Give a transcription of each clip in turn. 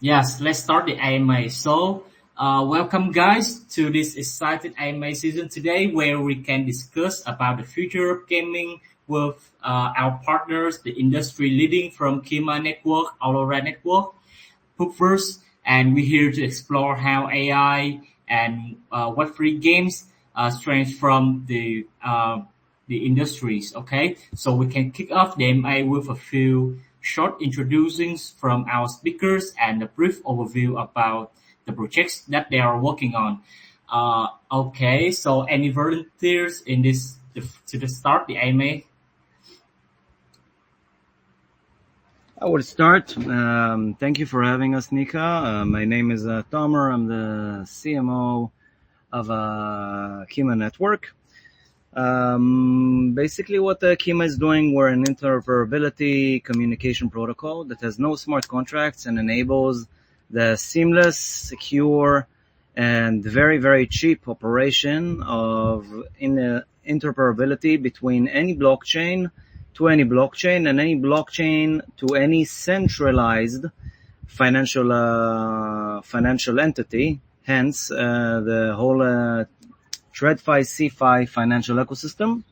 Yes, let's start the AMA. Welcome guys to this exciting AMA season today, where we can discuss about the future of gaming with our partners, the industry leading from Kima Network, Allora Network, Puffverse, and we're here to explore how AI and Web3 games transform the industries. Okay, so we can kick off the MA with a few short introductions from our speakers and a brief overview about the projects that they are working on. Okay, so any volunteers in this to the start the AMA? I will start. Thank you for having us, Nika. My name is Tomer. I'm the CMO of Kima Network. Basically, what Kima is doing, we're an interoperability communication protocol that has no smart contracts and enables the seamless, secure, and very, very cheap operation of interoperability between any blockchain to any blockchain and any blockchain to any centralized financial entity. Hence, the whole TradFi, CFI financial ecosystem.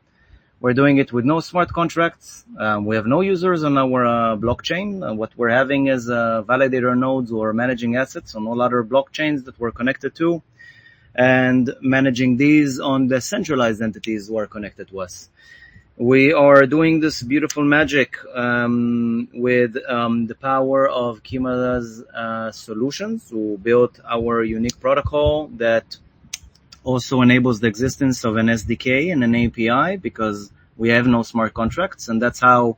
We're doing it with no smart contracts. We have no users on our blockchain. What we're having is validator nodes or managing assets on all other blockchains that we're connected to, and managing these on the centralized entities who are connected to us. We are doing this beautiful magic with the power of Kima's solutions, who built our unique protocol that also enables the existence of an SDK and an API, because we have no smart contracts, and that's how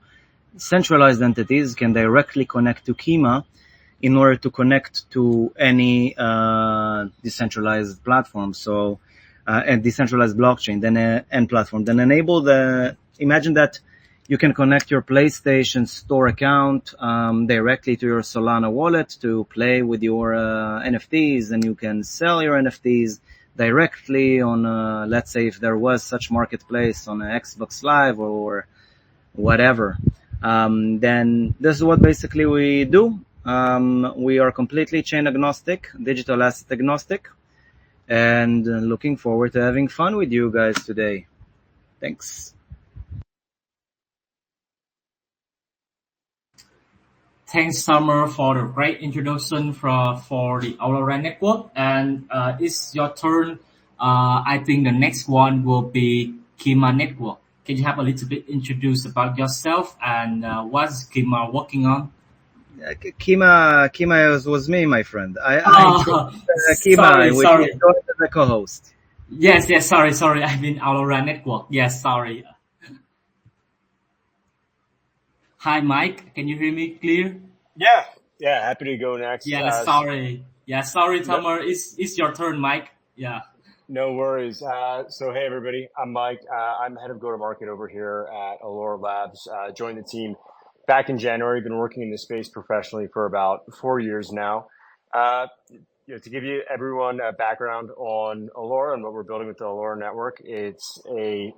centralized entities can directly connect to Kima in order to connect to any decentralized platform. So a decentralized blockchain, then and platform, then enable imagine that you can connect your PlayStation Store account directly to your Solana wallet to play with your NFTs, and you can sell your NFTs directly on, let's say, if there was such marketplace on Xbox Live or whatever. Then this is what basically we do. We are completely chain agnostic, digital asset agnostic, and looking forward to having fun with you guys today. Thanks. Thanks, Summer, for the great introduction for the Allora Network. And it's your turn. I think the next one will be Kima Network. Can you have a little bit introduce about yourself and what's Kima working on? Kima was me, my friend. I Oh, Kima, which sorry. is joined as a co-host. Yes, sorry. I mean Allora Network. Yes, sorry. Hi, Mike. Can you hear me clear? Yeah, yeah, happy to go next. Yeah, sorry. Yeah, sorry, No, Tamer. It's your turn, Mike. Yeah. no worries. So, hey, everybody, I'm Mike. I'm head of go-to-market over here at Allora Labs. Joined the team back in January. Been working in this space professionally for about 4 years now. Uh, to give you everyone a background on Allora and what we're building with the Allora Network, it's a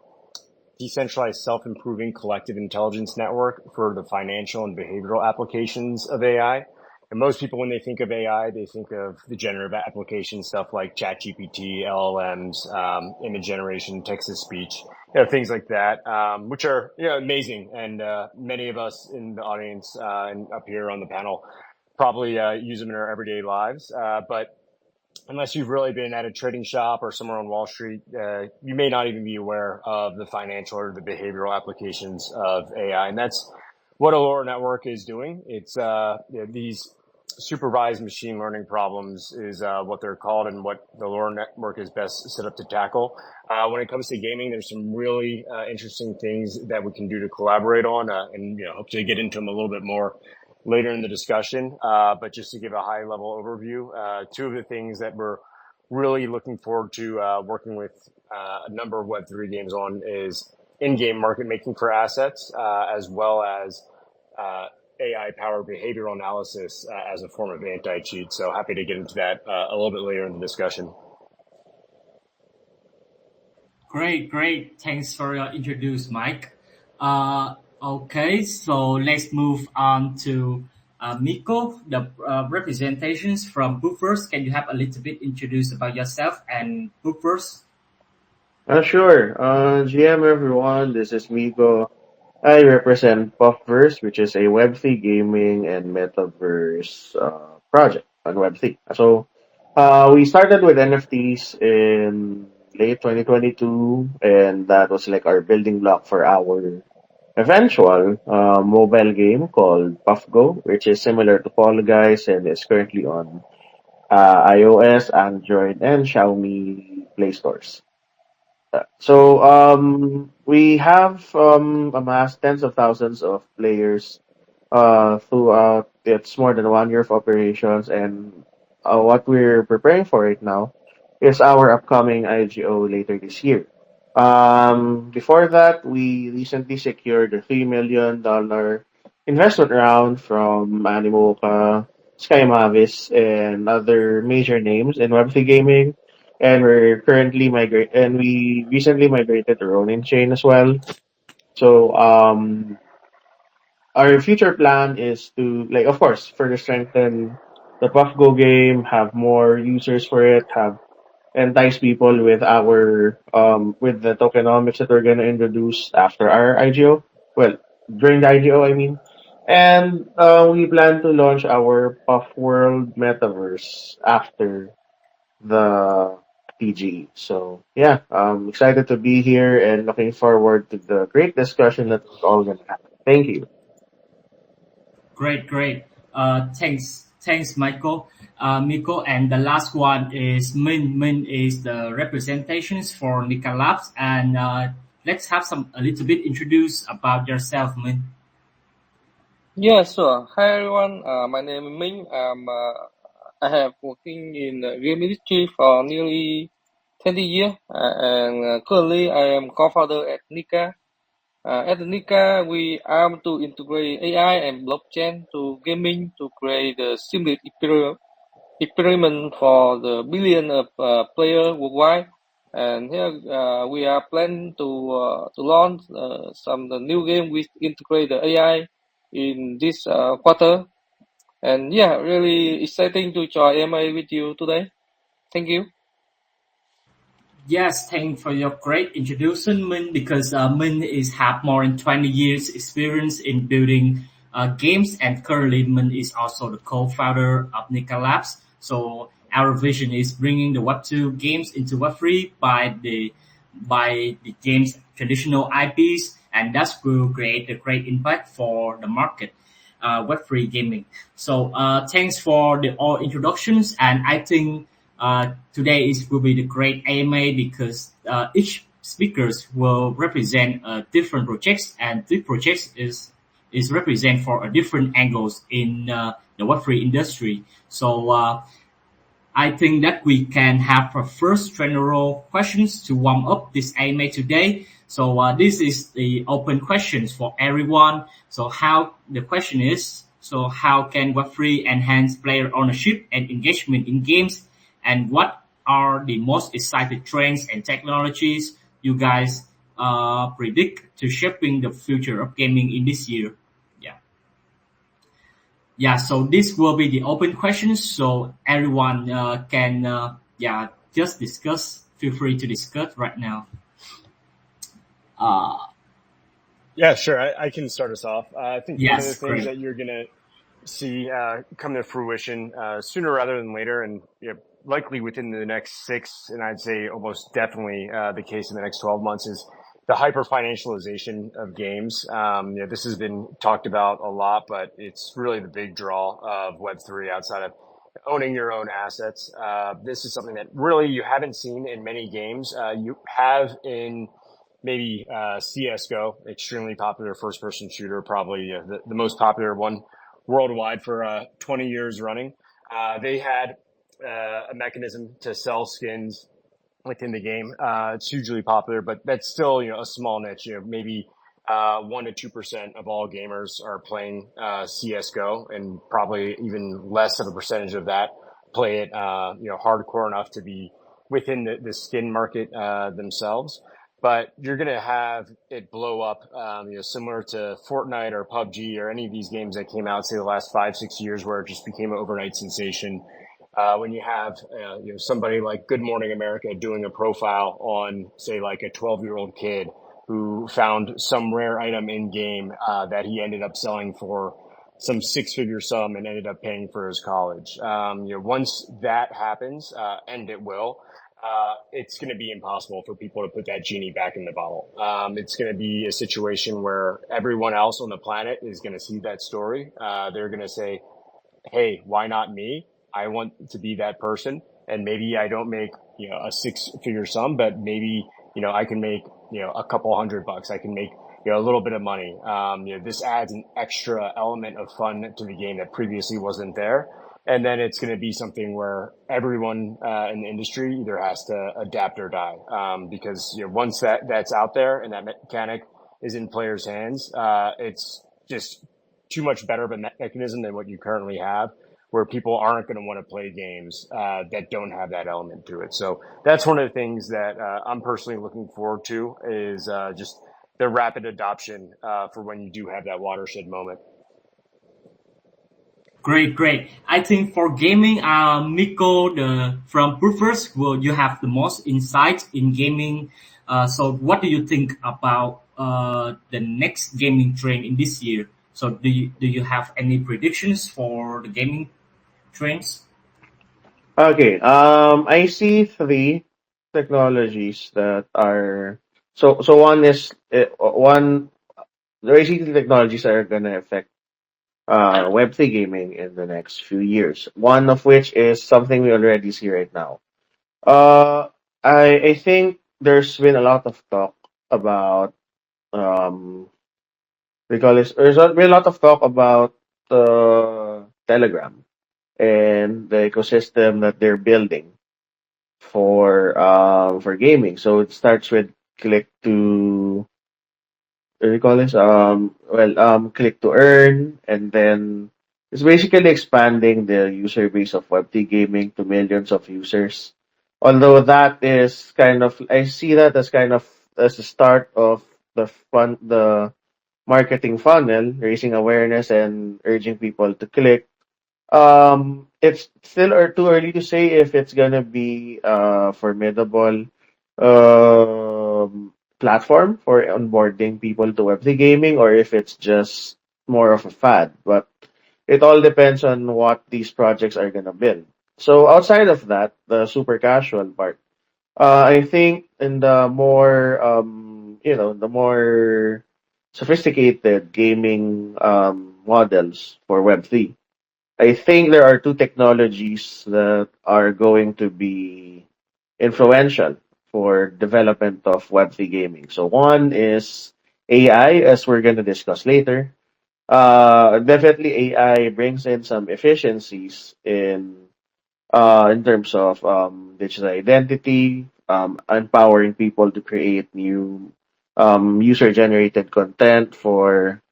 decentralized self-improving collective intelligence network for the financial and behavioral applications of AI. And most people, when they think of AI, they think of the generative application stuff like ChatGPT, LLMs, image generation, text-to-speech, things like that, which are amazing. And many of us in the audience and up here on the panel probably use them in our everyday lives. But unless you've really been at a trading shop or somewhere on Wall Street, you may not even be aware of the financial or the behavioral applications of AI. And that's what Allora Network is doing. It's these supervised machine learning problems is what they're called, and what the Allora Network is best set up to tackle. When it comes to gaming, there's some really interesting things that we can do to collaborate on, and hopefully get into them a little bit more later in the discussion. But just to give a high level overview, two of the things that we're really looking forward to working with a number of Web3 games on is in-game market making for assets, as well as AI-powered behavioral analysis as a form of anti-cheat. So happy to get into that a little bit later in the discussion. Great. Thanks for your introduce, Mike. Okay, so let's move on to Miko, the representations from Puffverse. Can you have a little bit introduce about yourself and Puffverse? Sure. GM everyone, this is Miko. I represent Puffverse, which is a Web3 gaming and metaverse project on Web3. We started with NFTs in late 2022, and that was like our building block for our eventual mobile game called PuffGo, which is similar to Fall Guys and is currently on iOS, Android, and Xiaomi Play stores. We have amassed tens of thousands of players throughout its more than 1 year of operations, and what we're preparing for right now is our upcoming IGO later this year. Before that, we recently secured a $3 million investment round from Animoca, Sky Mavis, and other major names in Web3 gaming. And we recently migrated to Ronin Chain as well. So our future plan is to, like, of course, further strengthen the PuffGo game, have more users for it, have entice people with our with the tokenomics that we're gonna introduce after our IGO. Well, during the IGO, I mean. And we plan to launch our Puff World Metaverse after the PGE. So yeah, I'm excited to be here and looking forward to the great discussion that we're all gonna have. Thank you. Great, great. Thanks, Michael. Miko, and the last one is Min. Min is the representations for Nika Labs, and let's have some a little bit introduce about yourself, Min. Yeah, sure. Hi everyone. My name is Ming. I have working in the game industry for nearly 20 years, and currently I am co-founder at Nika. At Nika, we aim to integrate AI and blockchain to gaming to create a seamless experiment for the billion of players worldwide. And here we are planning to launch some the new game with integrate the AI in this quarter. And yeah, really exciting to join AMA with you today. Thank you. Yes, thank for your great introduction, Min, because Min is have more than 20 years experience in building games, and currently Min is also the co-founder of Nika Labs. So our vision is bringing the Web2 games into Web3 by the game's traditional IPs, and that will create a great impact for the market, Web3 gaming. So thanks for the all introductions, and I think today is will be the great AMA because each speakers will represent different projects, and the projects is represent for a different angles in the Web3 industry. So I think that we can have a first general questions to warm up this AMA today. So this is the open questions for everyone. So how the question is, so how can Web3 enhance player ownership and engagement in games? And what are the most exciting trends and technologies you guys predict to shaping the future of gaming in this year? Yeah. Yeah, so this will be the open questions, so everyone can just discuss. Feel free to discuss right now. Uh, Yeah, sure. I can start us off. I think one of the yes, things great. that you're going to see come to fruition sooner rather than later, and likely within the next 6, and I'd say almost definitely the case in the next 12 months, is the hyper financialization of games. This has been talked about a lot, but it's really the big draw of Web3 outside of owning your own assets. This is something that really you haven't seen in many games. You have in maybe CSGO, extremely popular first-person shooter, probably the most popular one worldwide for 20 years running. They had a mechanism to sell skins within the game. It's hugely popular, but that's still a small niche. Maybe 1 to 2% of all gamers are playing CS:GO, and probably even less of a percentage of that play it hardcore enough to be within the skin market themselves. but you're going to have it blow up, similar to Fortnite or PUBG or any of these games that came out, say, the last 5, 6 years, where it just became an overnight sensation. When you have somebody like Good Morning America doing a profile on, say, like a 12-year-old kid who found some rare item in game that he ended up selling for some six-figure sum and ended up paying for his college. Once that happens, and it will, it's going to be impossible for people to put that genie back in the bottle. It's going to be a situation where everyone else on the planet is going to see that story. They're going to say, hey, why not me? I want to be that person. And maybe I don't make, a six-figure sum, but maybe, I can make, a couple $100. I can make, a little bit of money. This adds an extra element of fun to the game that previously wasn't there. And then it's going to be something where everyone in the industry either has to adapt or die. Because once that's out there and that mechanic is in players' hands, it's just too much better of a mechanism than what you currently have, where people aren't going to want to play games that don't have that element to it. So that's one of the things that I'm personally looking forward to is just the rapid adoption for when you do have that watershed moment. Great, great. I think for gaming, Nico, from Puffverse, will you have the most insight in gaming? So, what do you think about the next gaming trend in this year? So, do you have any predictions for the gaming trends? Okay. I see three technologies that are so one is one. There are three technologies that are gonna affect Web3 gaming in the next few years. One of which is something we already see right now. Uh, I think there's been a lot of talk about um we call this. There's been a lot of talk about Telegram and the ecosystem that they're building for gaming. So it starts with click to what do you call this? Click to earn, and then it's basically expanding the user base of Web3 gaming to millions of users. Although that is kind of, I see that as kind of as the start of the marketing funnel, raising awareness and urging people to click. It's still too early to say if it's gonna be a formidable platform for onboarding people to Web3 gaming or if it's just more of a fad. But it all depends on what these projects are gonna build. So outside of that, the super casual part, I think in the more the more sophisticated gaming models for Web3. I think there are two technologies that are going to be influential for development of Web3 gaming. So one is AI, as we're going to discuss later. Definitely AI brings in some efficiencies in terms of digital identity, empowering people to create new user generated content for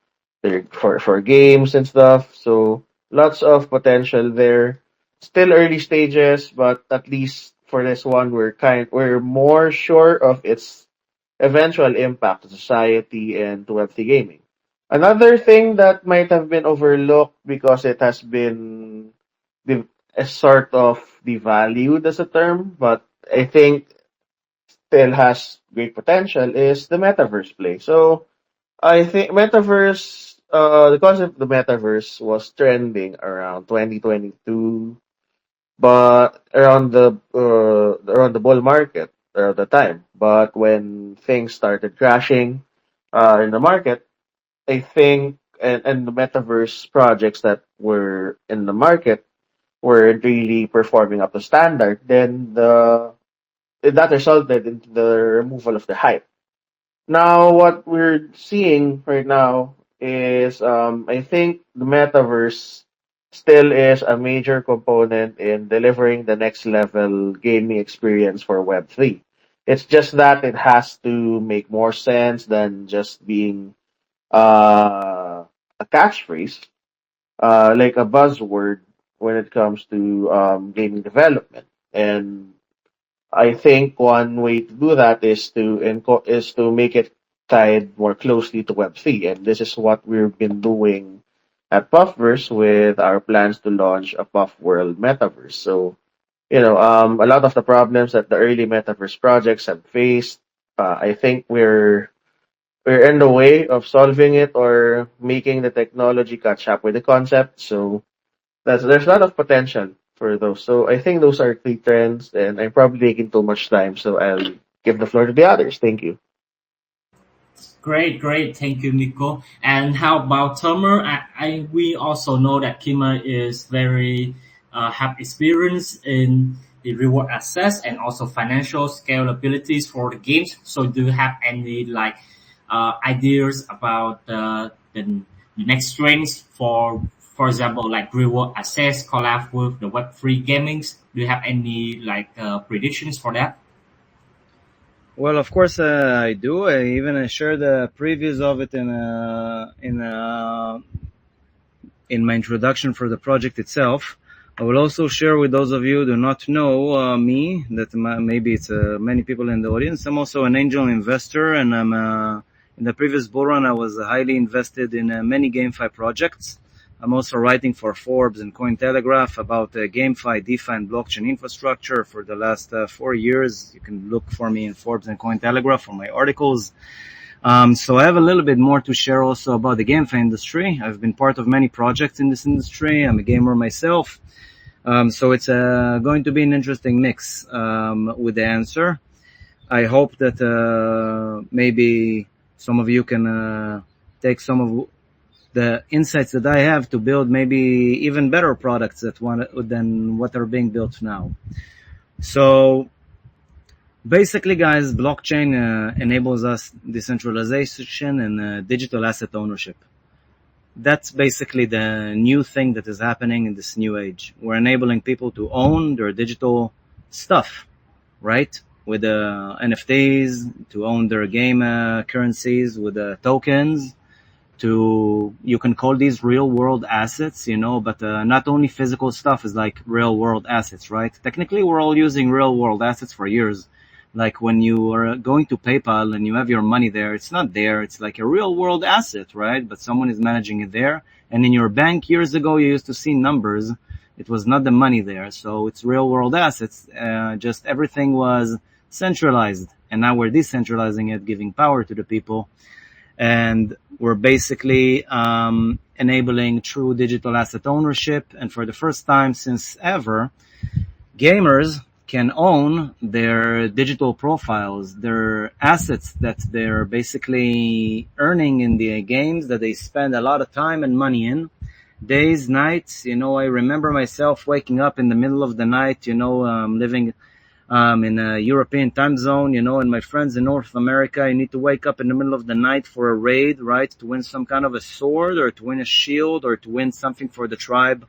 games and stuff. So lots of potential there. Still early stages, but at least for this one, we're more sure of its eventual impact to society and to Web3 gaming. Another thing that might have been overlooked because it has been the, a sort of devalued as a term, but I think still has great potential is the metaverse play. So I think the concept of the metaverse was trending around 2022, but around the bull market at the time. But when things started crashing in the market, I think and the metaverse projects that were in the market weren't really performing up to standard, then that resulted in the removal of the hype. Now, what we're seeing right now is, I think the metaverse still is a major component in delivering the next level gaming experience for Web3. It's just that it has to make more sense than just being a catchphrase, like a buzzword when it comes to gaming development. And I think one way to do that is to make it tied more closely to Web3, and this is what we've been doing at Puffverse with our plans to launch a Puff World metaverse. So, a lot of the problems that the early metaverse projects have faced, I think we're in the way of solving it or making the technology catch up with the concept. So there's a lot of potential for those. So I think those are three trends, and I'm probably taking too much time. So I'll give the floor to the others. Thank you. Great, great. Thank you, Nico. And how about Tomer? We also know that Kima is very have experience in the reward access and also financial scalabilities for the games. So, do you have any ideas about the next trends for example, like reward access collab with the Web3 gamings? Do you have any predictions for that? Well, of course, I do. I even shared the previews of it in my introduction for the project itself. I will also share with those of you who do not know me, that maybe it's many people in the audience. I'm also an angel investor, and in the previous bull run, I was highly invested in many GameFi projects. I'm also writing for Forbes and Cointelegraph about GameFi, DeFi, and blockchain infrastructure for the last 4 years. You can look for me in Forbes and Cointelegraph for my articles. So I have a little bit more to share also about the GameFi industry. I've been part of many projects in this industry. I'm a gamer myself. So it's going to be an interesting mix with the answer. I hope that maybe some of you can take some of the insights that I have to build maybe even better products than what are being built now. So basically, guys, blockchain enables us decentralization and digital asset ownership. That's basically the new thing that is happening in this new age. We're enabling people to own their digital stuff, right? With NFTs, to own their game currencies with tokens. You can call these real world assets, but not only physical stuff is like real world assets, right? Technically, we're all using real world assets for years. Like when you are going to PayPal and you have your money there, it's not there. It's like a real world asset, right? But someone is managing it there. And in your bank years ago, you used to see numbers. It was not the money there. So it's real world assets. Just everything was centralized. And now we're decentralizing it, giving power to the people. And we're basically enabling true digital asset ownership. And for the first time since ever, gamers can own their digital profiles, their assets that they're basically earning in the games that they spend a lot of time and money in, days, nights. I remember myself waking up in the middle of the night, living in a European time zone, and my friends in North America, I need to wake up in the middle of the night for a raid, right? To win some kind of a sword or to win a shield or to win something for the tribe.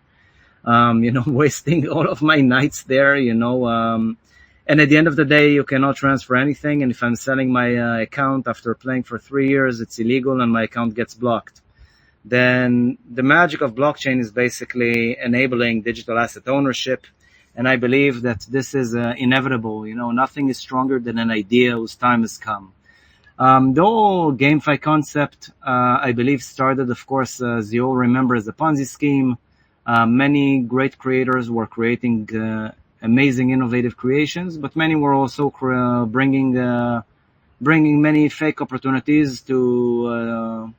Wasting all of my nights there, and at the end of the day, you cannot transfer anything. And if I'm selling my account after playing for 3 years, it's illegal and my account gets blocked. Then the magic of blockchain is basically enabling digital asset ownership. And I believe that this is inevitable. Nothing is stronger than an idea whose time has come. The whole GameFi concept, I believe, started, of course, as you all remember, as a Ponzi scheme. Many great creators were creating amazing, innovative creations, but many were also bringing many fake opportunities to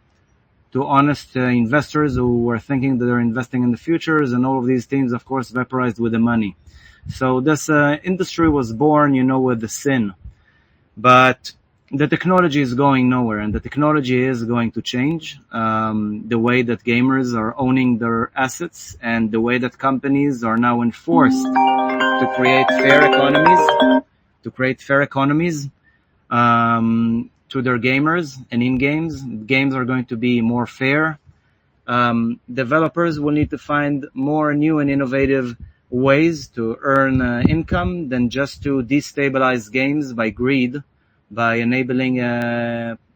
honest investors who were thinking that they're investing in the futures, and all of these things, of course, vaporized with the money. So this industry was born, with the sin. But the technology is going nowhere, and the technology is going to change the way that gamers are owning their assets and the way that companies are now enforced to create fair economies to their gamers and in games. Games are going to be more fair. Developers will need to find more new and innovative ways to earn income than just to destabilize games by greed, by enabling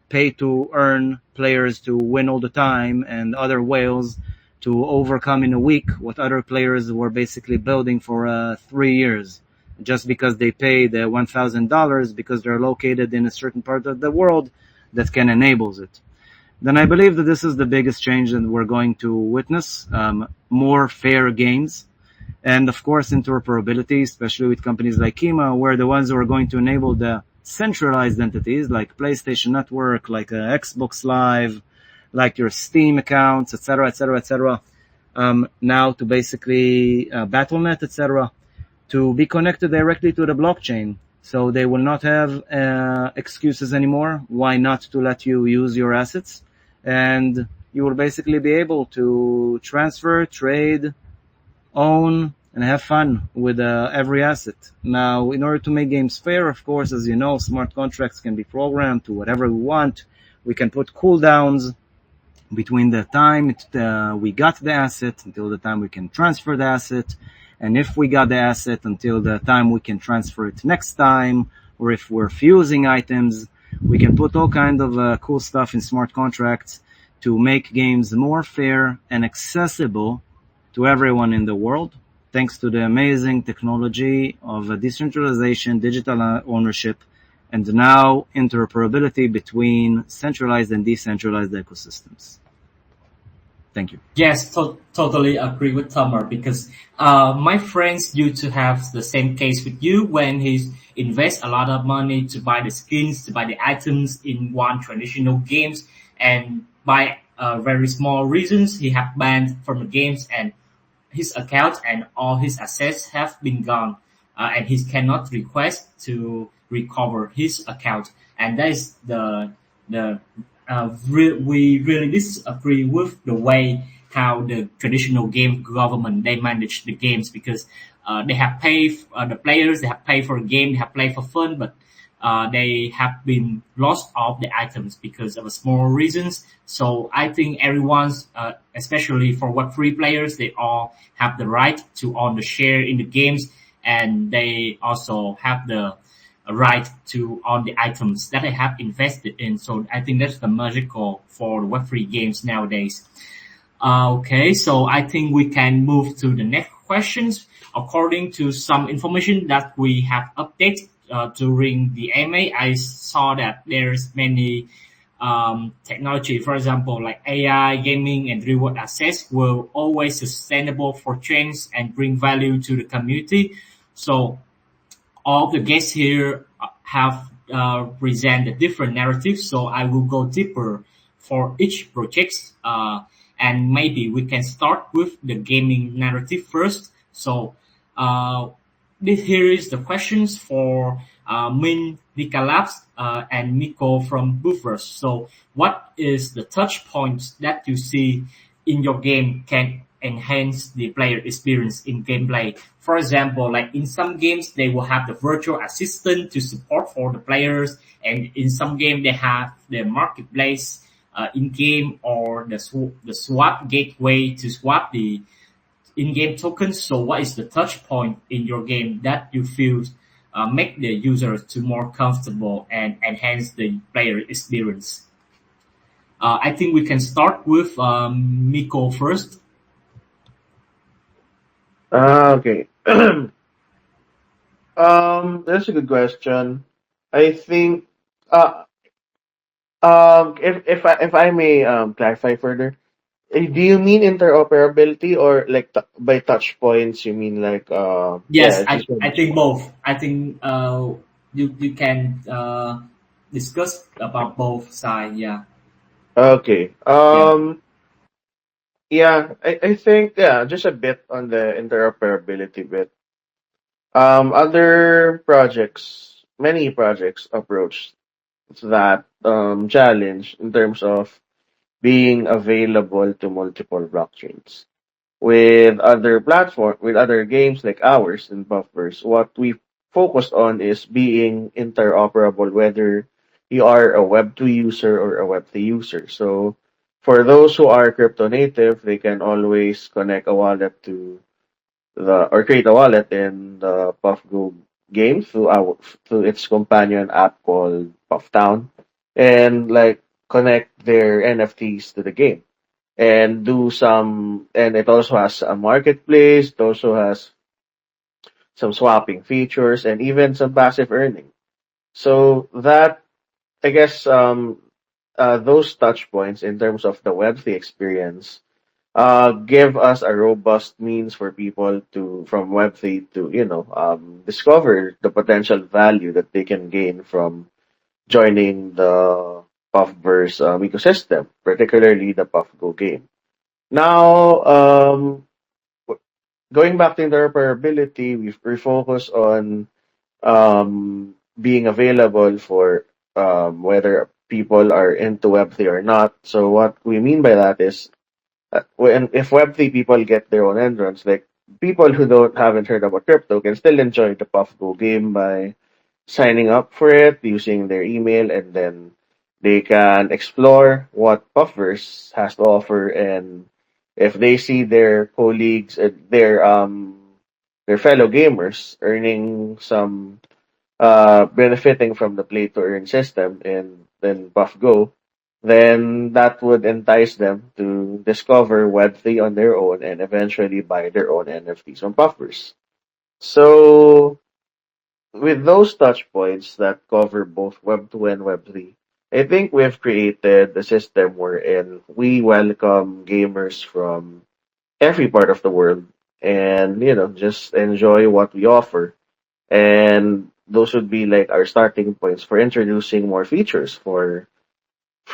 pay-to-earn players to win all the time and other whales to overcome in a week what other players were basically building for 3 years. just because they pay the $1,000 because they're located in a certain part of the world that can enable it. Then I believe that this is the biggest change that we're going to witness, more fair games. And of course, interoperability, especially with companies like Kima, where the ones who are going to enable the centralized entities like PlayStation Network, like Xbox Live, like your Steam accounts, etc., etc., etc. Now to basically Battle.net, etc., to be connected directly to the blockchain. So they will not have excuses anymore. Why not to let you use your assets? And you will basically be able to transfer, trade, own, and have fun with every asset. Now, in order to make games fair, of course, as you know, smart contracts can be programmed to whatever we want. We can put cooldowns between the time we got the asset until the time we can transfer the asset, and if we got the asset until the time we can transfer it next time, or if we're fusing items, we can put all kinds of cool stuff in smart contracts to make games more fair and accessible to everyone in the world, thanks to the amazing technology of decentralization, digital ownership, and now interoperability between centralized and decentralized ecosystems. Thank you. Yes, totally agree with Tomer because my friends used to have the same case with you when he invests a lot of money to buy the skins, to buy the items in one traditional games, and by very small reasons he have banned from the games and his account and all his assets have been gone, and he cannot request to recover his account, and that is the we really disagree with the way how the traditional game government they manage the games because they have paid the players, they have paid for a game, they have played for fun, but they have been lost of the items because of small reasons. So I think everyone's, especially for Web3 players, they all have the right to own the share in the games, and they also have the right to own the items that they have invested in. So I think that's the magical for the Web3 games nowadays. Okay, so I think we can move to the next questions. According to some information that we have updated during the AMA, I saw that there's many technology, for example, like AI, gaming, and reward access will always sustainable for change and bring value to the community. So all the guests here have presented different narratives, so I will go deeper for each project. And maybe we can start with the gaming narrative first. So here is the questions for Min, Nika Labs, and Nico from Puffverse. So what is the touch points that you see in your game can enhance the player experience in gameplay? For example, like in some games, they will have the virtual assistant to support for the players, and in some game they have the marketplace in game or the swap gateway to swap the in-game tokens. So, what is the touch point in your game that you feel make the user to more comfortable and enhance the player experience? I think we can start with Miko first. Okay. That's a good question. I think if I may clarify further, do you mean interoperability or like by touch points? You mean like yeah, Yes, as you I said. think both. I think you can discuss about both sides. Yeah, Okay. yeah, Yeah, I think yeah, just a bit on the interoperability bit. Other projects, many projects approach that challenge in terms of being available to multiple blockchains. With other games like ours in Puffverse, what we focused on is being interoperable, whether you are a Web2 user or a Web3 user. So for those who are crypto native, they can always connect a wallet to the or create a wallet in the PuffGo game through its companion app called PuffTown, and like connect their NFTs to the game and it also has a marketplace. It also has some swapping features, and even some passive earning. So that I guess those touch points in terms of the Web3 experience give us a robust means for people to from Web3 to discover the potential value that they can gain from joining the Puffverse ecosystem, particularly the PuffGo game. Now, going back to interoperability, we focus on being available for whether people are into Web3 or not. So what we mean by that is when if Web3 people get their own entrance, like people who don't haven't heard about crypto can still enjoy the PuffGo game by signing up for it using their email, and then they can explore what Puffverse has to offer. And if they see their colleagues, their fellow gamers earning some benefiting from the play to earn system and then PuffGo, then that would entice them to discover Web3 on their own and eventually buy their own NFTs on Puffverse. So with those touch points that cover both Web 2 and Web 3, I think we've created a system wherein we welcome gamers from every part of the world and, just enjoy what we offer. And those would be like our starting points for introducing more features for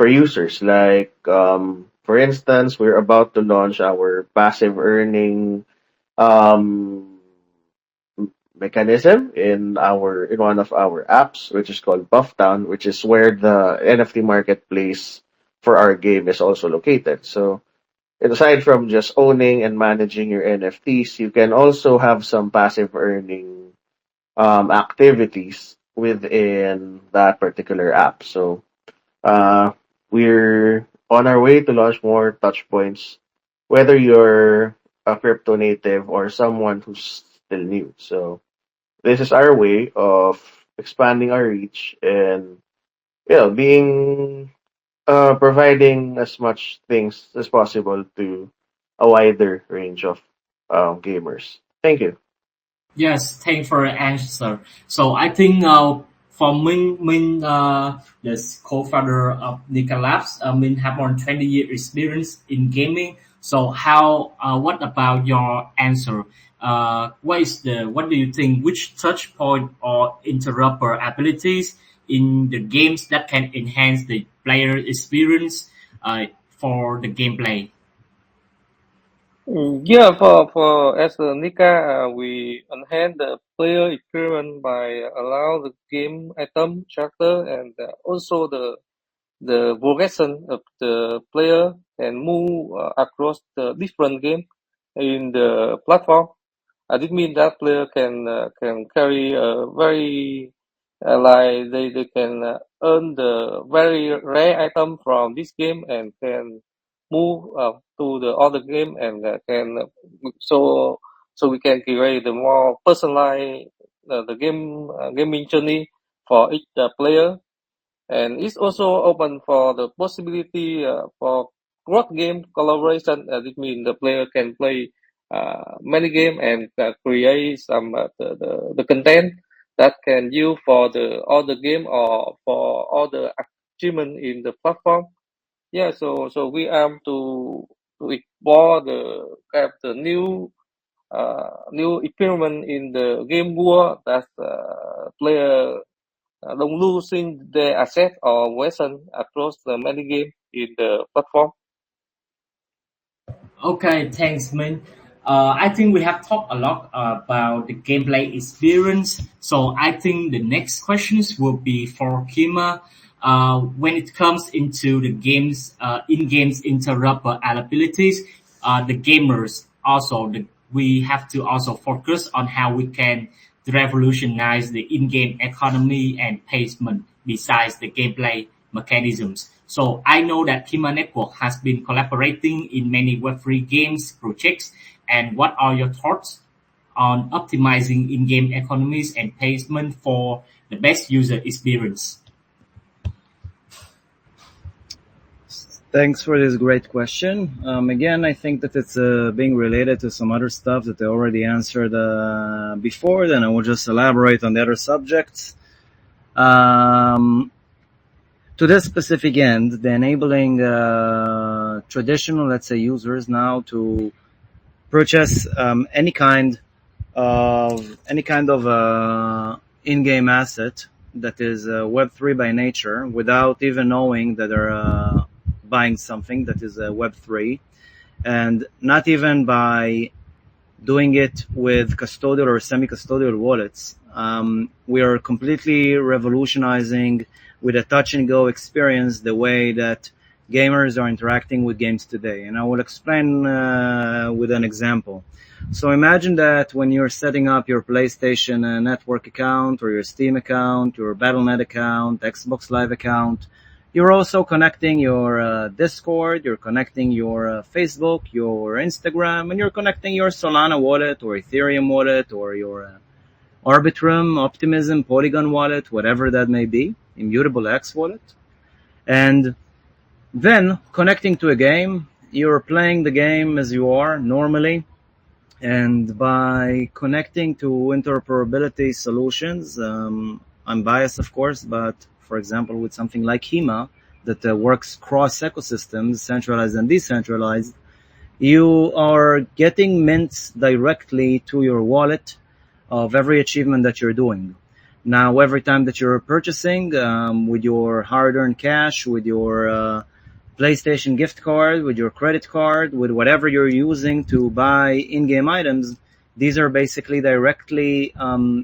users. Like, for instance, we're about to launch our passive earning um, mechanism in one of our apps, which is called Bufftown, which is where the NFT marketplace for our game is also located. So aside from just owning and managing your NFTs, you can also have some passive earning activities within that particular app. So uh, we're on our way to launch more touch points, whether you're a crypto native or someone who's still new. So this is our way of expanding our reach and being providing as much things as possible to a wider range of gamers. Thank you. Yes, thanks for your answer. So I think for Minh, the co-founder of Nika Labs, Minh have more than 20 year experience in gaming. So what about your answer? What do you think? Which touch point or interoperabilities in the games that can enhance the player experience for the gameplay? Yeah, for as a Nika, we enhance the player experience by allow the game item, character, and also the progression of the player and move across the different game in the platform. This means that player can carry a very like they can earn the very rare item from this game and can move to the other game and can so so we can create the more personalized the gaming journey for each player, and it's also open for the possibility for cross game collaboration. This means the player can play many game and create some the content that can use for the other game or for other achievement in the platform. Yeah, so we aim to explore the new experiment in the game world that player don't losing their asset or weapon across the many game in the platform. Okay, thanks, Min. I think we have talked a lot about the gameplay experience. So I think the next questions will be for Kima. When it comes into the games, in-games interoperabilities, the gamers also we have to also focus on how we can revolutionize the in-game economy and payment besides the gameplay mechanisms. So I know that Kima Network has been collaborating in many Web3 games projects. And what are your thoughts on optimizing in-game economies and payment for the best user experience? Thanks for this great question. Again, I think that it's being related to some other stuff that I already answered before. Then I will just elaborate on the other subjects. To this specific end, the enabling traditional, let's say, users now to purchase any kind of in-game asset that is Web3 by nature, without even knowing that they're buying something that is Web3, and not even by doing it with custodial or semi-custodial wallets. We are completely revolutionizing with a touch and go experience the way that gamers are interacting with games today. And I will explain with an example. So imagine that when you're setting up your PlayStation Network account or your Steam account, your Battle.net account, Xbox Live account, you're also connecting your Discord, you're connecting your Facebook, your Instagram, and you're connecting your Solana wallet or Ethereum wallet or your Arbitrum, Optimism, Polygon wallet, whatever that may be, Immutable X wallet. And then connecting to a game, you're playing the game as you are normally. And by connecting to interoperability solutions, I'm biased, of course, but for example, with something like Kima that works cross ecosystems, centralized and decentralized, you are getting mints directly to your wallet of every achievement that you're doing. Now, every time that you're purchasing with your hard-earned cash, with your PlayStation gift card, with your credit card, with whatever you're using to buy in-game items, these are basically directly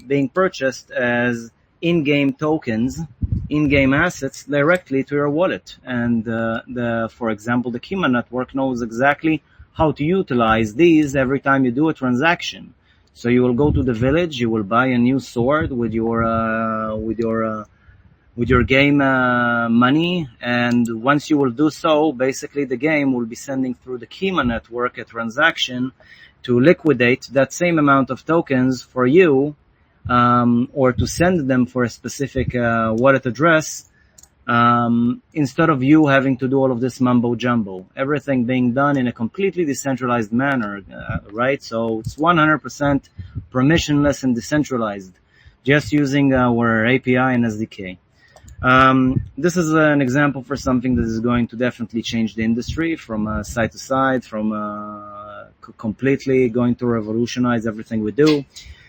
being purchased as in-game tokens, in-game assets directly to your wallet. And for example, the Kima Network knows exactly how to utilize these every time you do a transaction. So you will go to the village, you will buy a new sword with your game money, and once you will do so, basically the game will be sending through the Kima Network a transaction to liquidate that same amount of tokens for you, or to send them for a specific wallet address, instead of you having to do all of this mumbo jumbo. Everything being done in a completely decentralized manner, right? So it's 100% permissionless and decentralized, just using our API and SDK. This is an example for something that is going to definitely change the industry from side to side, from completely going to revolutionize everything we do.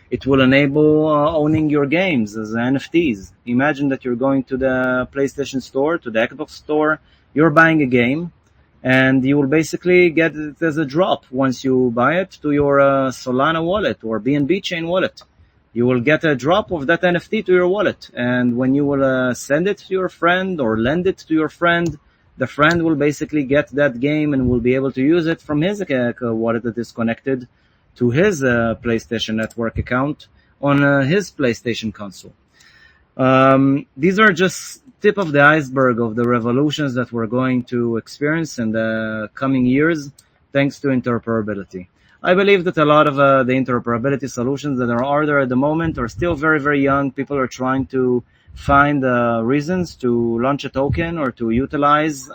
It will enable owning your games as NFTs. Imagine that you're going to the PlayStation Store, to the Xbox Store, you're buying a game, and you will basically get it as a drop once you buy it to your Solana wallet or BNB chain wallet. You will get a drop of that NFT to your wallet, and when you will send it to your friend or lend it to your friend, the friend will basically get that game and will be able to use it from his wallet that is connected to his PlayStation Network account on his PlayStation console. These are just tip of the iceberg of the revolutions that we're going to experience in the coming years, thanks to interoperability. I believe that a lot of the interoperability solutions that are there at the moment are still very, very young. People are trying to find reasons to launch a token or to utilize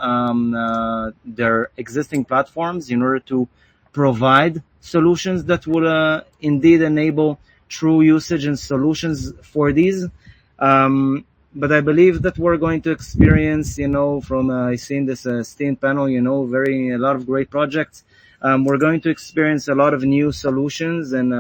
their existing platforms in order to provide solutions that will indeed enable true usage and solutions for these. But I believe that we're going to experience, from I see in this Steam panel, a lot of great projects. We're going to experience a lot of new solutions and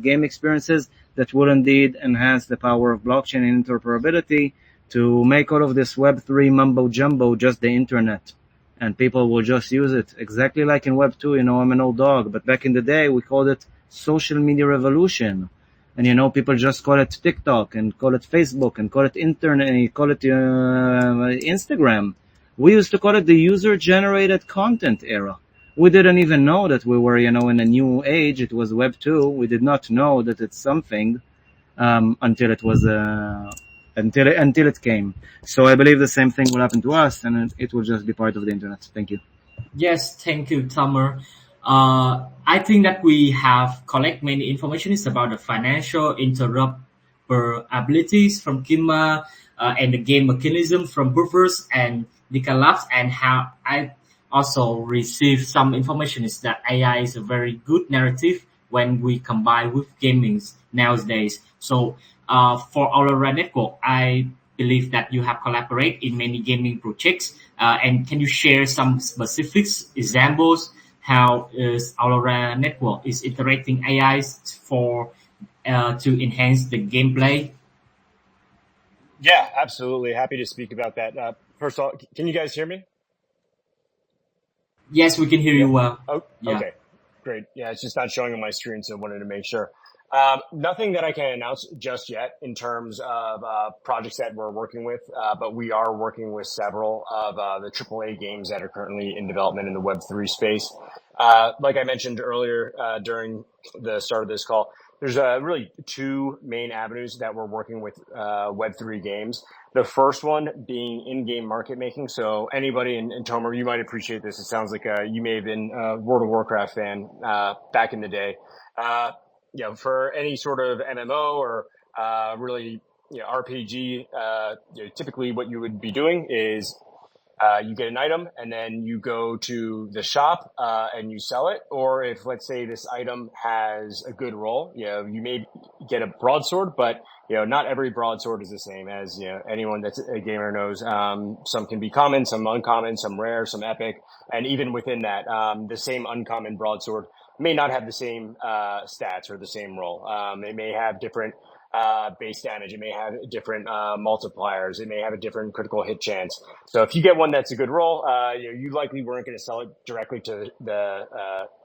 game experiences that will indeed enhance the power of blockchain and interoperability to make all of this Web3 mumbo jumbo just the internet. And people will just use it exactly like in Web 2. I'm an old dog, but back in the day, we called it social media revolution. And, people just call it TikTok and call it Facebook and call it internet and call it Instagram. We used to call it the user-generated content era. We didn't even know that we were, in a new age. It was Web 2. We did not know that it's something until it was until it came. So I believe the same thing will happen to us, and it will just be part of the internet. Thank you. Yes, thank you, Tamer. I think that we have collect many information about the financial interoperabilities from Kima and the game mechanism from Puffverse and Nika Labs, and how also received some information is that AI is a very good narrative when we combine with gaming nowadays. So for Allora Network, I believe that you have collaborated in many gaming projects. And can you share some specifics, examples, how is Allora Network is iterating AIs for to enhance the gameplay? Yeah, absolutely. Happy to speak about that. First of all, can you guys hear me? Yes, we can hear you Yep. well. Oh, Yeah. okay. Great. Yeah, it's just not showing on my screen, so I wanted to make sure. Nothing that I can announce just yet in terms of projects that we're working with, but we are working with several of the AAA games that are currently in development in the Web3 space. Like I mentioned earlier during the start of this call, there's really two main avenues that we're working with Web3 games. The first one being in-game market making. So anybody, and Tomer, you might appreciate this. It sounds like you may have been a World of Warcraft fan back in the day. For any sort of MMO or really RPG, typically what you would be doing is you get an item and then you go to the shop and you sell it. Or if, let's say, this item has a good roll, you may get a broadsword, but not every broadsword is the same. As anyone that's a gamer knows. Some can be common, some uncommon, some rare, some epic, and even within that, the same uncommon broadsword may not have the same stats or the same roll. They may have different base damage. It may have different multipliers. It may have a different critical hit chance. So if you get one that's a good roll, you likely weren't going to sell it directly to the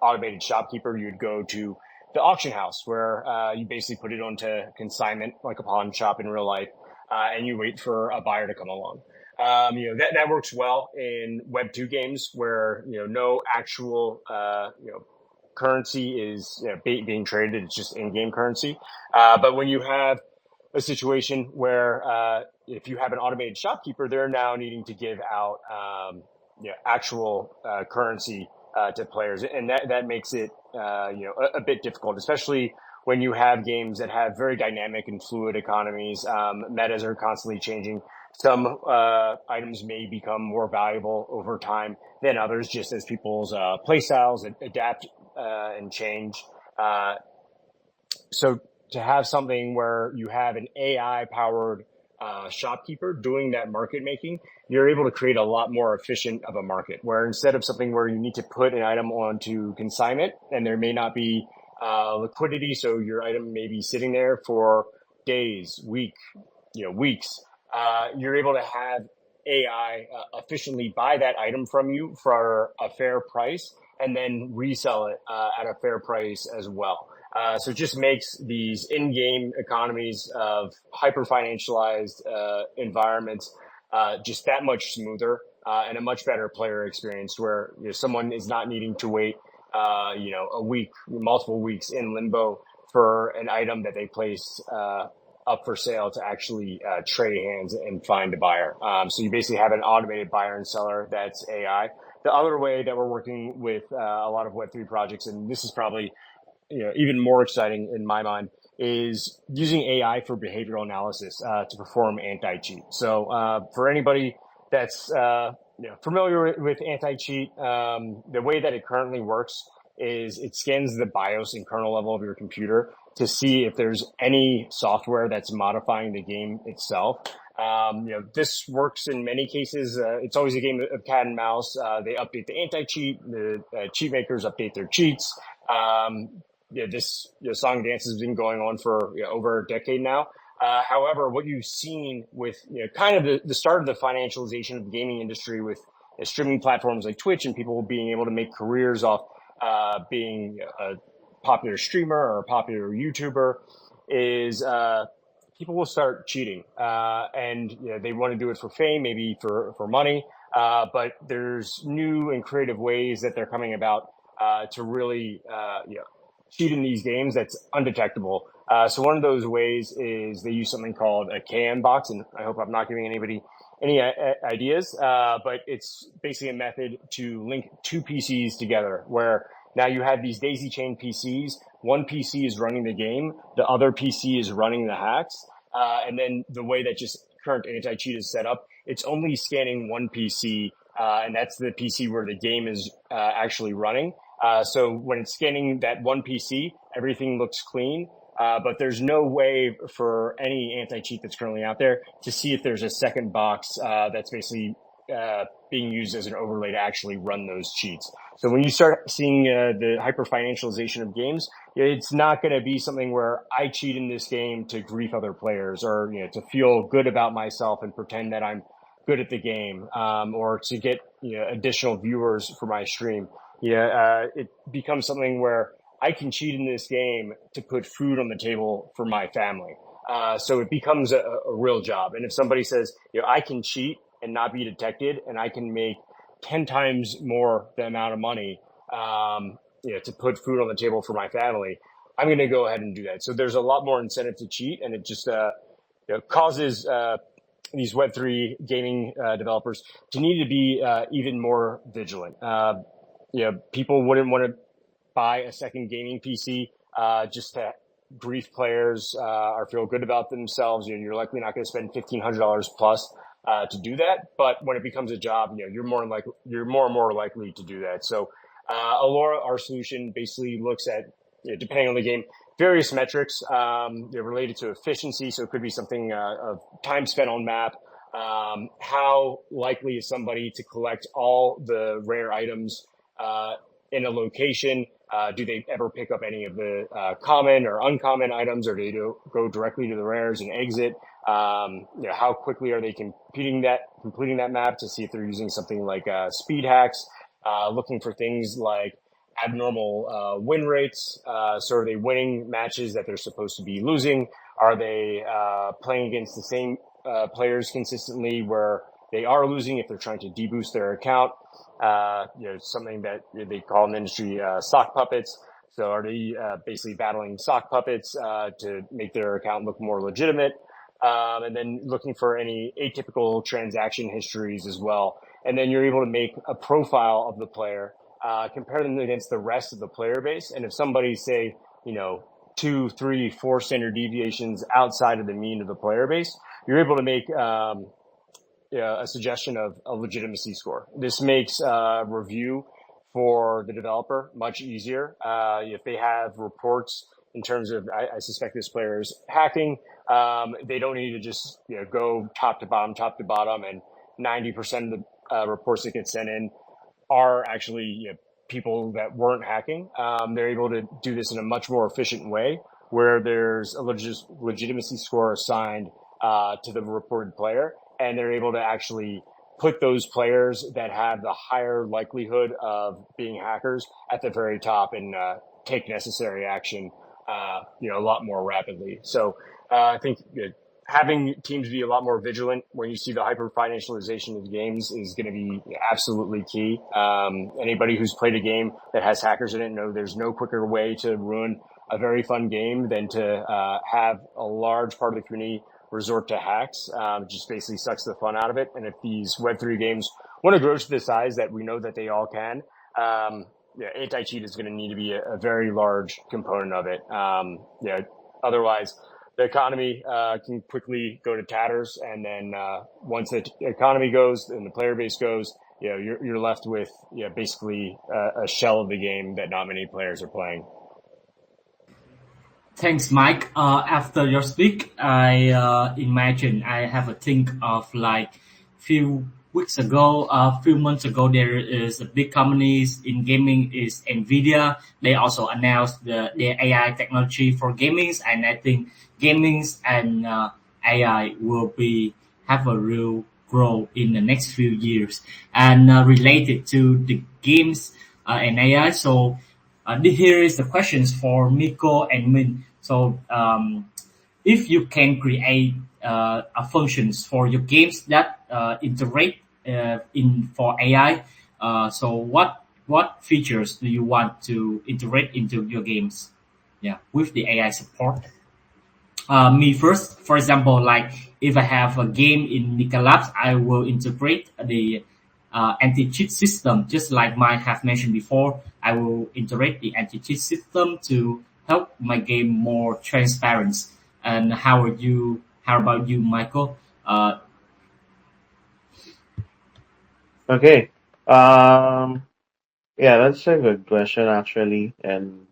automated shopkeeper. You'd go to the auction house where you basically put it onto consignment, like a pawn shop in real life, and you wait for a buyer to come along. That works well in Web2 games where no actual currency is being traded. It's just in-game currency. But when you have a situation where if you have an automated shopkeeper, they're now needing to give out actual currency to players, and that makes it a bit difficult, especially when you have games that have very dynamic and fluid economies. Metas are constantly changing. Some items may become more valuable over time than others, just as people's play styles adapt and change. So to have something where you have an AI-powered shopkeeper doing that market making, you're able to create a lot more efficient of a market, where instead of something where you need to put an item onto consignment and there may not be liquidity, so your item may be sitting there for days, weeks, you're able to have AI efficiently buy that item from you for a fair price and then resell it at a fair price as well. So it just makes these in-game economies of hyper-financialized environments just that much smoother and a much better player experience, where someone is not needing to wait a week, multiple weeks in limbo for an item that they placed up for sale to actually trade hands and find a buyer. So you basically have an automated buyer and seller that's AI. The other way that we're working with a lot of Web3 projects, and this is probably even more exciting in my mind, is using AI for behavioral analysis to perform anti-cheat. So for anybody that's familiar with anti-cheat, the way that it currently works is it scans the BIOS and kernel level of your computer to see if there's any software that's modifying the game itself. This works in many cases. It's always a game of cat and mouse. They update the anti-cheat. The cheat makers update their cheats. This song and dance has been going on for over a decade now. However, what you've seen with kind of the start of the financialization of the gaming industry with streaming platforms like Twitch and people being able to make careers off being a popular streamer or a popular YouTuber is people will start cheating, and they want to do it for fame, maybe for money, but there's new and creative ways that they're coming about to really cheat in these games that's undetectable. So one of those ways is they use something called a KM box, and I hope I'm not giving anybody any ideas, but it's basically a method to link two PCs together, where now you have these daisy chain PCs. One PC is running the game, the other PC is running the hacks, and then the way that just current anti-cheat is set up, it's only scanning one PC and that's the PC where the game is actually running. So when it's scanning that one PC, everything looks clean. But there's no way for any anti-cheat that's currently out there to see if there's a second box that's basically being used as an overlay to actually run those cheats. So when you start seeing the hyper-financialization of games, it's not going to be something where I cheat in this game to grief other players or to feel good about myself and pretend that I'm good at the game, or to get additional viewers for my stream. It becomes something where I can cheat in this game to put food on the table for my family. So it becomes a real job. And if somebody says, I can cheat and not be detected, and I can make 10 times more the amount of money, to put food on the table for my family, I'm going to go ahead and do that. So there's a lot more incentive to cheat, and it just causes these Web3 gaming developers to need to be even more vigilant. People wouldn't want to buy a second gaming PC just to grief players or feel good about themselves. You're likely not going to spend $1,500 plus to do that. But when it becomes a job, you're more and more likely to do that. So Allora, our solution, basically looks at, depending on the game, various metrics related to efficiency. So it could be something of time spent on map. How likely is somebody to collect all the rare items in a location? Do they ever pick up any of the common or uncommon items, or do they go directly to the rares and exit? How quickly are they completing that map to see if they're using something like speed hacks? Looking for things like abnormal win rates. So are they winning matches that they're supposed to be losing? Are they playing against the same players consistently where they are losing if they're trying to deboost their account? Something that they call in the industry sock puppets. So are they basically battling sock puppets to make their account look more legitimate? And then looking for any atypical transaction histories as well. And then you're able to make a profile of the player, compare them against the rest of the player base. And if somebody's, say, 2, 3, 4 standard deviations outside of the mean of the player base, you're able to make a suggestion of a legitimacy score. This makes review for the developer much easier. If they have reports in terms of, I suspect this player is hacking, they don't need to just go top to bottom, and 90% of the reports that get sent in are actually people that weren't hacking. They're able to do this in a much more efficient way, where there's a legitimacy score assigned to the reported player, and they're able to actually put those players that have the higher likelihood of being hackers at the very top and take necessary action a lot more rapidly. So I think having teams be a lot more vigilant when you see the hyper-financialization of games is going to be absolutely key. Anybody who's played a game that has hackers in it know there's no quicker way to ruin a very fun game than to have a large part of the community resort to hacks. It just basically sucks the fun out of it. And if these Web3 games want to grow to the size that we know that they all can, anti-cheat is going to need to be a very large component of it. Otherwise, the economy can quickly go to tatters, and then once the economy goes and the player base goes, you're left with basically a shell of the game that not many players are playing. Thanks, Mike. After your speak, I imagine I have a think of like few months ago, there is a big companies in gaming is Nvidia. They also announced their AI technology for gamings, and I think gamings and AI will have a real growth in the next few years. And related to the games and AI, so here is the questions for Miko and Min. So if you can create a functions for your games that integrate for AI, so what features do you want to integrate into your games? Yeah, with the AI support. Me first, for example, like if I have a game in Nika Labs, I will integrate the anti-cheat system, just like Mike have mentioned before. I will integrate the anti-cheat system to help my game more transparent. And how about you, Michael? Okay. Um, yeah, that's a good question actually. And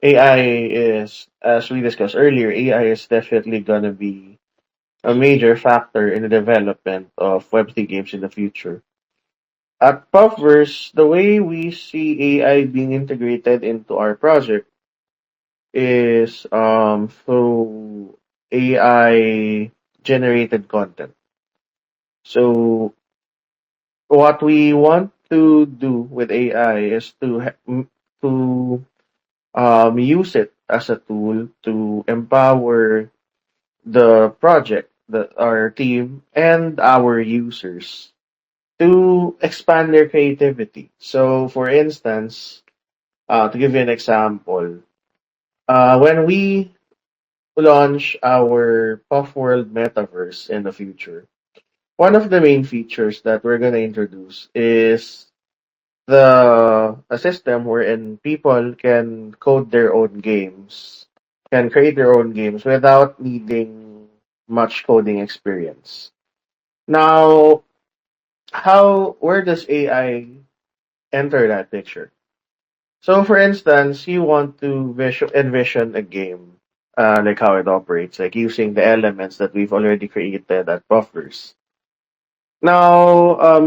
AI is, as we discussed earlier, AI is definitely gonna be a major factor in the development of Web3 games in the future. At Puffverse, the way we see AI being integrated into our project is through AI generated content. So what we want to do with AI is to use it as a tool to empower the project, our team, and our users to expand their creativity. So, for instance, to give you an example, when we launch our Puff World metaverse in the future, one of the main features that we're going to introduce is the a system wherein people can code their own games, can create their own games without needing much coding experience. Now, how where does AI enter that picture? So, for instance, you want to envision a game, like how it operates, like using the elements that we've already created at Buffers. Now,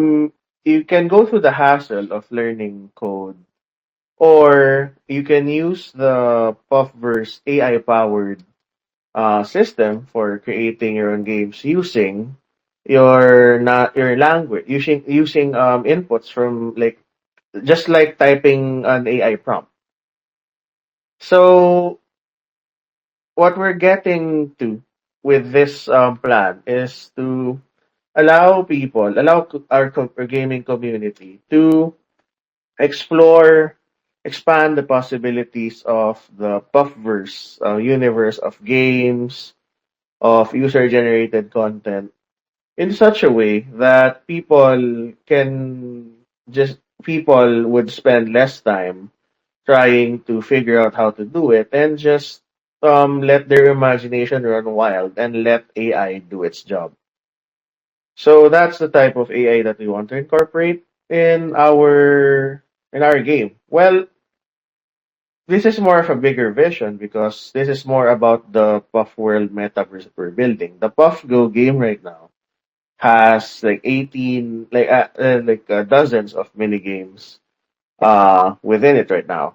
you can go through the hassle of learning code, or you can use the Puffverse AI-powered system for creating your own games using your language, using inputs from like just like typing an AI prompt. So what we're getting to with this plan is to our gaming community to explore, expand the possibilities of the Puffverse universe of games, of user generated content in such a way that people would spend less time trying to figure out how to do it and just let their imagination run wild and let AI do its job. So that's the type of AI that we want to incorporate in our game. Well, this is more of a bigger vision because this is more about the Puff World metaverse that we're building. The Puff Go game right now has like 18 dozens of mini games within it right now,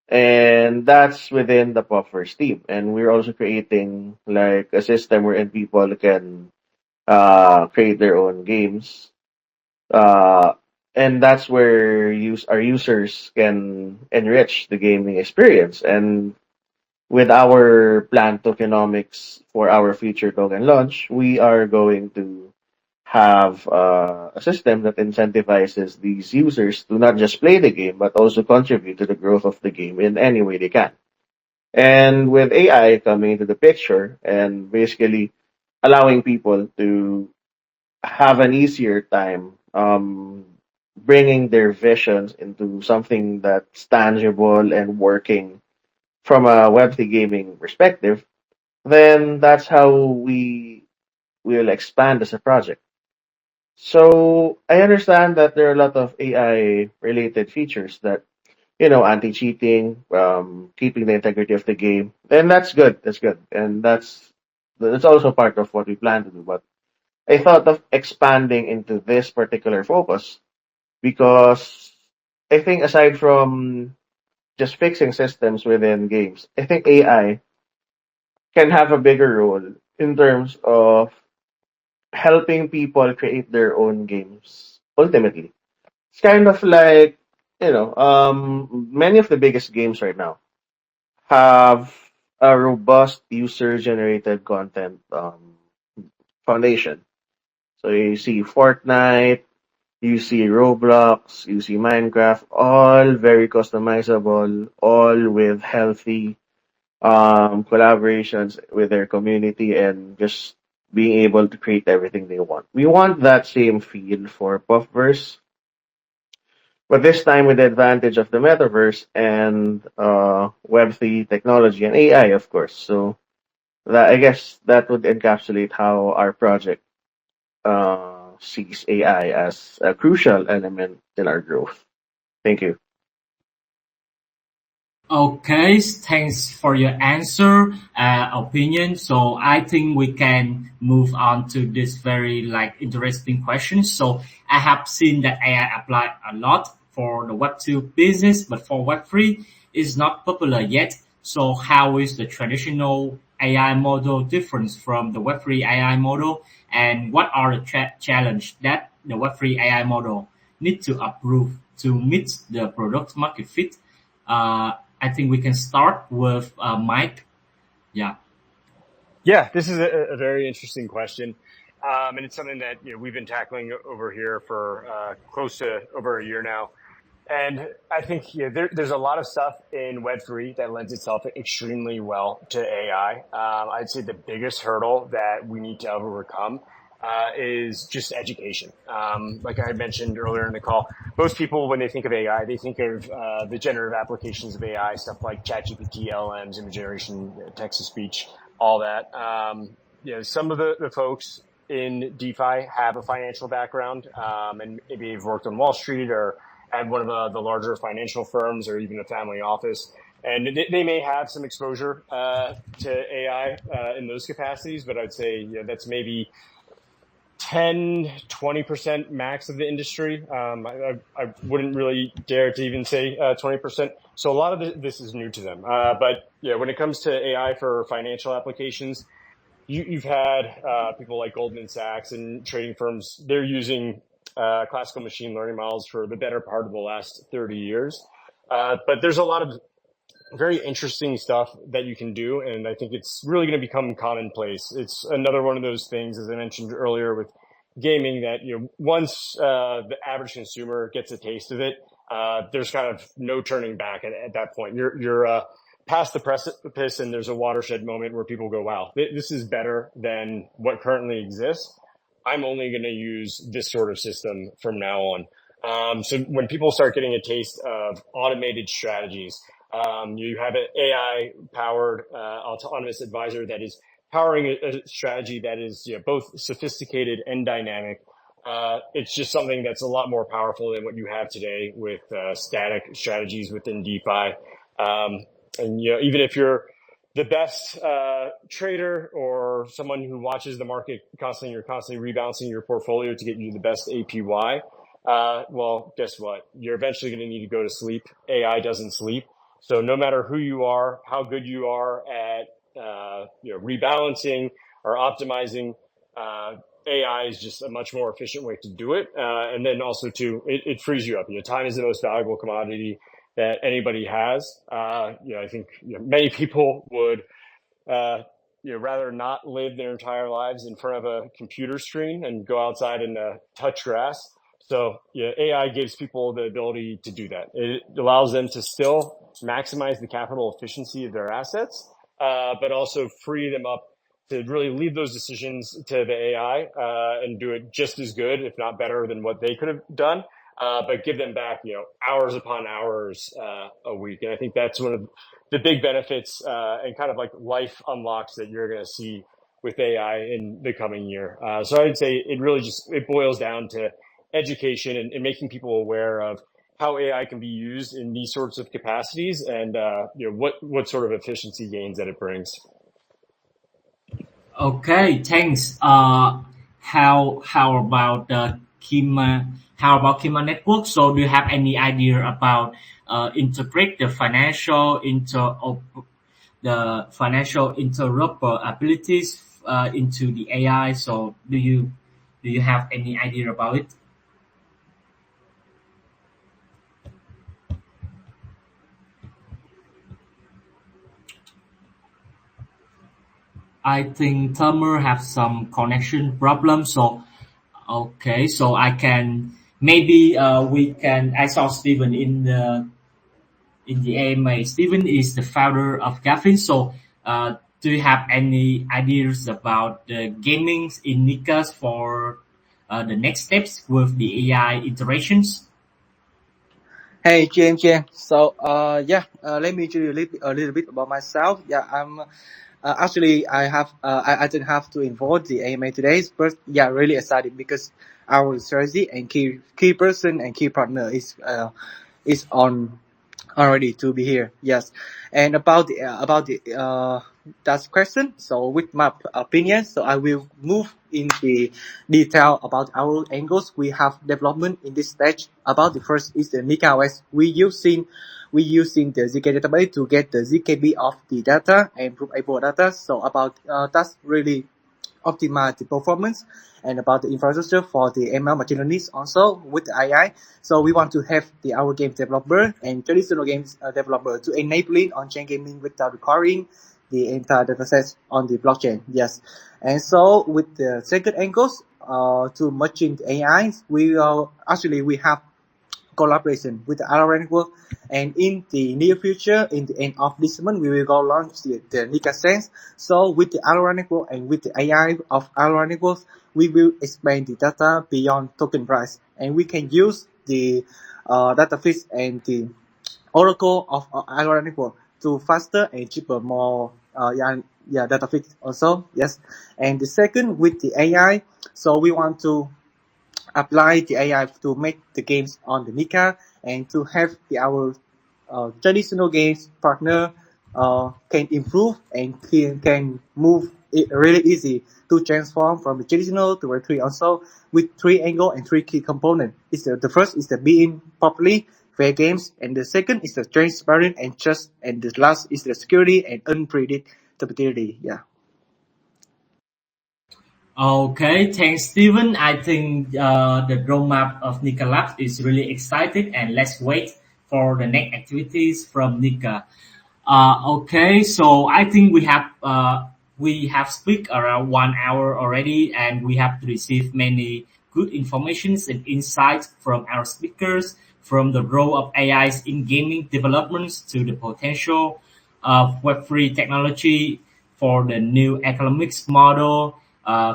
and that's within the Puffers team. And we're also creating like a system wherein people can create their own games, uh, and that's where our users can enrich the gaming experience. And with our planned tokenomics for our future token launch, we are going to have a system that incentivizes these users to not just play the game, but also contribute to the growth of the game in any way they can. And with AI coming into the picture and basically allowing people to have an easier time bringing their visions into something that's tangible and working from a Web3 gaming perspective, then that's how we will expand as a project. So I understand that there are a lot of AI related features that, anti-cheating, keeping the integrity of the game, and that's good. That's good, and that's also part of what we plan to do. But I thought of expanding into this particular focus because I think aside from just fixing systems within games, I think AI can have a bigger role in terms of helping people create their own games. Ultimately, it's kind of like, many of the biggest games right now have a robust user generated content foundation. So you see Fortnite, you see Roblox, you see Minecraft, all very customizable, all with healthy collaborations with their community and just being able to create everything they want. We want that same feel for Puffverse, but this time with the advantage of the metaverse and Web3 technology and AI, of course. So that I guess that would encapsulate how our project sees AI as a crucial element in our growth. Thank you. Okay, thanks for your answer, opinion. So I think we can move on to this very like interesting question. So I have seen that AI applied a lot for the Web2 business, but for Web3, it's not popular yet. So how is the traditional AI model different from the Web3 AI model, and what are the challenge that the Web3 AI model need to approve to meet the product market fit? Uh, I think we can start with Mike. Yeah. Yeah, this is a very interesting question. And it's something that we've been tackling over here for close to over a year now. And I think there's a lot of stuff in Web3 that lends itself extremely well to AI. I'd say the biggest hurdle that we need to overcome is just education. Like I had mentioned earlier in the call, most people, when they think of AI, they think of the generative applications of AI, stuff like ChatGPT, LLMs, image generation, text to speech, all that. Some of the folks in DeFi have a financial background, and maybe they've worked on Wall Street or at one of the larger financial firms or even a family office. And they may have some exposure to AI in those capacities, but I'd say that's maybe 10, 20% max of the industry. I wouldn't really dare to even say 20%. So a lot of this is new to them. But when it comes to AI for financial applications, you've had people like Goldman Sachs and trading firms, they're using classical machine learning models for the better part of the last 30 years. But there's a lot of very interesting stuff that you can do, and I think it's really going to become commonplace. It's another one of those things, as I mentioned earlier, with gaming that once the average consumer gets a taste of it, there's kind of no turning back at that point. You're past the precipice, and there's a watershed moment where people go, "Wow, this is better than what currently exists. I'm only going to use this sort of system from now on." So when people start getting a taste of automated strategies, you have an AI-powered autonomous advisor that is powering a strategy that is both sophisticated and dynamic. It's just something that's a lot more powerful than what you have today with static strategies within DeFi. And even if you're the best trader or someone who watches the market constantly, you're constantly rebalancing your portfolio to get you the best APY. Well, guess what? You're eventually going to need to go to sleep. AI doesn't sleep. So no matter who you are, how good you are at rebalancing or optimizing, AI is just a much more efficient way to do it. And then also too, it frees you up. Time is the most valuable commodity that anybody has. I think many people would rather not live their entire lives in front of a computer screen and go outside and touch grass. So AI gives people the ability to do that. It allows them to still maximize the capital efficiency of their assets, but also free them up to really leave those decisions to the AI and do it just as good, if not better, than what they could have done. But give them back, hours upon hours a week. And I think that's one of the big benefits and kind of like life unlocks that you're going to see with AI in the coming year. So I'd say it boils down to education and making people aware of how AI can be used in these sorts of capacities and what sort of efficiency gains that it brings. Okay, thanks. How about Kima? How about Kima Network? So, do you have any idea about integrate the financial interoperabilities into the AI? So, do you have any idea about it? I think Tamer have some connection problem. So okay, so I can maybe we can. I saw Steven in the AMA. Steven is the founder of Gavin. So do you have any ideas about the gaming in Nikas for the next steps with the AI iterations? Hey, James. Yeah. So, let me tell you a little bit about myself. Yeah, I'm actually I didn't have to involve the AMA today, but yeah, really excited because our strategy, and key person and key partner is on already to be here. Yes, and about the that question. So with my opinion, so I will move in the detail about our angles. We have development in this stage. About the first is the Nika OS. We using the zk database to get the zkb of the data and prove able data. So about that's really optimize the performance and about the infrastructure for the ML machine learning also with the AI. So we want to have our game developer and traditional games developer to enabling on-chain gaming without requiring the entire dataset on the blockchain. Yes, and so with the second angles to merging the AI, we have collaboration with the Allora Network. And in the near future, in the end of this month, we will go launch the Nika Sense. So with the Allora Network and with the AI of Allora Network, we will expand the data beyond token price. And we can use the data feeds and the Oracle of Allora Network to faster and cheaper more data feeds also. Yes. And the second with the AI, so we want to apply the AI to make the games on the Nika and to have our traditional games partner can improve and can move it really easy to transform from the traditional to Web3 also with three angle and three key components. The first is the being properly fair games, and the second is the transparent and trust, and the last is the security and unpredictability. Yeah. Okay, thanks, Steven. I think the roadmap of Nika Labs is really exciting, and let's wait for the next activities from Nika. Okay, so I think we have speak around 1 hour already, and we have received many good informations and insights from our speakers, from the role of AIs in gaming developments to the potential of Web3 technology for the new economics model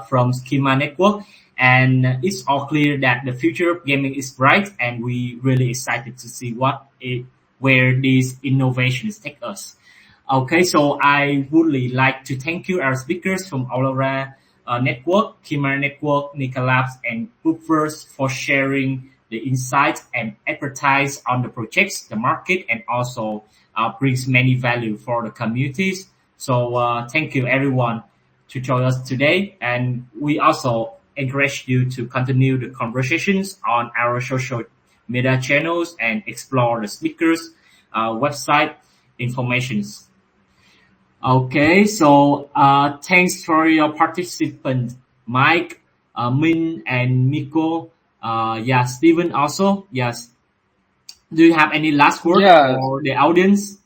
from Kima Network. And it's all clear that the future of gaming is bright, and we really excited to see where these innovations take us. Okay, so I would really like to thank you, our speakers from Allora Network, Kima Network, Nika Labs, and Puffverse for sharing the insights and expertise on the projects, the market, and also brings many value for the communities. So thank you, everyone, to join us today, and we also encourage you to continue the conversations on our social media channels and explore the speakers' website informations. Okay, so thanks for your participant, Mike, Min, and Miko. Yeah, Steven also. Yes. Do you have any last word Yeah, for the audience?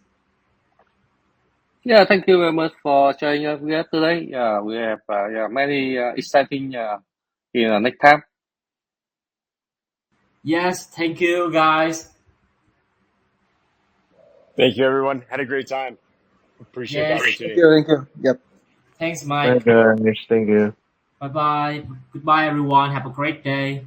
yeah. Thank you very much for joining us here today. We have many exciting in the next time. Yes, thank you, guys. Thank you, everyone. Had a great time. Appreciate the Yes, Thank opportunity. you. Thank you. Yep. thanks, Bye Mike. guys. Thank you. Bye bye. Goodbye, everyone. Have a great day.